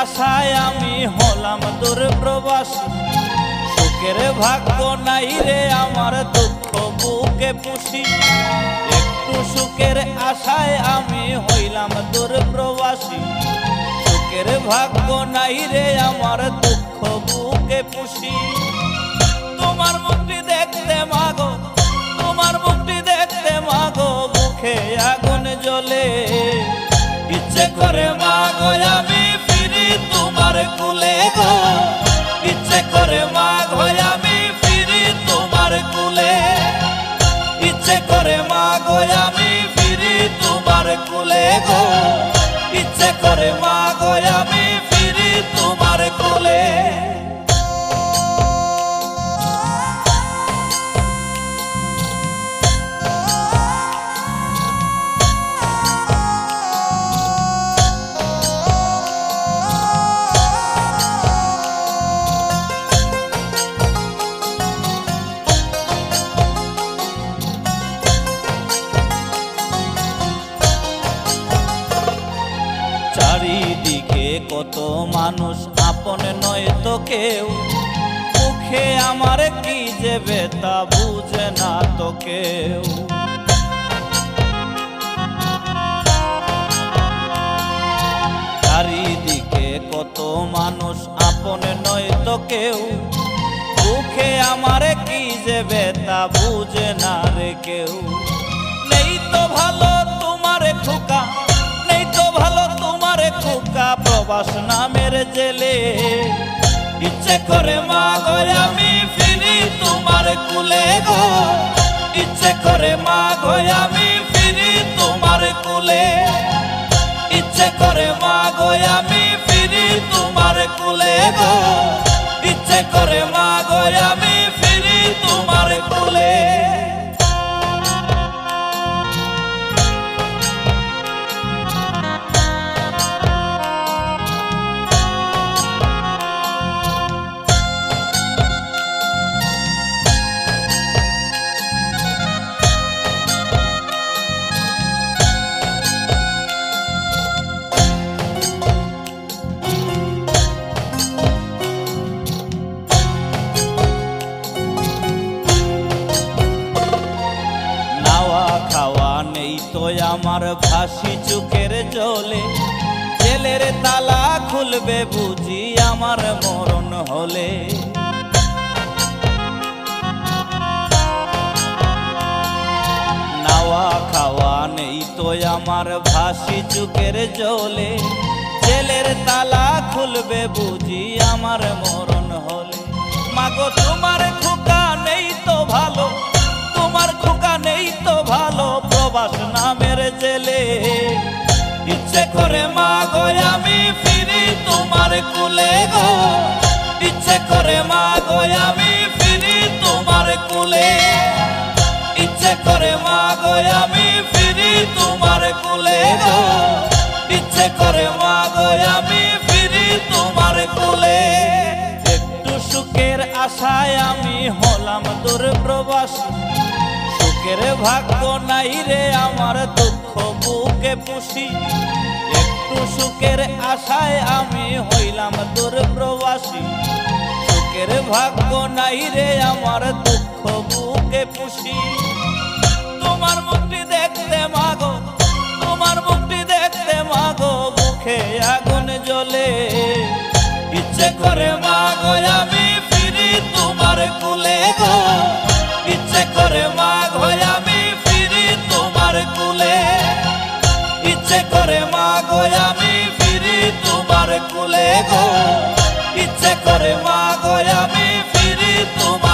আশায় আমি হলাম দূর প্রবাসী। সুখের ভাগ্য নাই রে আমার, দুঃখ বুকে পুষি। একটু সুখের আশায় আমি হইলাম দূর প্রবাসী। সুখের ভাগ্য নাই রে আমার, দুঃখ বুকে পুষি। তোমার মুখটি দেখতে মাগো, তোমার মুখটি দেখতে মাগো, মুখে আগুন জ্বলে। ইচ্ছে করে মাগো আমি ফিরি তোমার কুলে গো, ইচ্ছে করে মাগো আমি ফিরি তোমার কুলে। ইচ্ছে করে মাগো আমি ফিরি তোমার কুলে গো, ইচ্ছে করে মাগো আমি ফিরি তোমার কুলে। চারিদিকে কত মানুষ, আপন নয় তো কেউ। মুখে আমার কি যে ব্যথা, বুঝে না তো কেউ। চারিদিকে কত মানুষ, আপন নয় তো কেউ। মুখে আমার কি যে ব্যথা, বুঝে না রে কেউ। নেই তো ভালো তোমার খোকা, নেই তো ভালো তোমার খোকা, প্রবাস নামের জেলে। ইচ্ছে করে মাগো আমি ফিরি তোমার কুলে গো, ইচ্ছে করে মাগো আমি ফিরি তোমার কুলে। ইচ্ছে করে মাগো আমি ফিরি তোমার কুলে গো, ইচ্ছে করে মাগো আমি ফিরি তোমার কুলে। খাওয়া নেই তো আমার, ভাসি চোখের জলে। জেলের তালা খুলবে বুঝি আমার মরণ হলে। নাওয়া খাওয়া নেই তো আমার, ভাসি চোখের জলে। জেলের তালা খুলবে বুঝি আমার মরণ হলে। মাগো তোমার খোকা নেই তো ভালো, তোমার খোকা নেই তো ভালো, প্রবাস নামের জেলে। ইচ্ছে করে মাগো আমি ফিরি তোমার কুলে গো, ইচ্ছে করে মাগো আমি ফিরি তোমার কুলে। ইচ্ছে করে মাগো আমি ফিরি তোমার কুলে গো, ইচ্ছে করে মাগো আমি ফিরি তোমার কুলে। একটু সুখের আশায় আমি হলাম দূর প্রবাসী। সুখের ভাগ্য নাই রে আমার, দুঃখ বুকে পুষি। একটু সুখের আশায় আমি হইলাম দূর প্রবাসী। সুখের ভাগ্য নাই রে আমার, দুঃখ বুকে পুষি। তোমার মুখটি দেখতে মাগো, তোমার মুখটি দেখতে মাগো, মুখে আগুন জ্বলে। ইচ্ছে করে মাগো আমি ফিরি তোমার কুলে গো, ইচ্ছে করে মাগো আমি ফিরি তোমার কুলে। ইচ্ছে করে মাগো আমি ফিরি তোমার কুলে গো, ইচ্ছে করে মাগো আমি ফিরি তোমার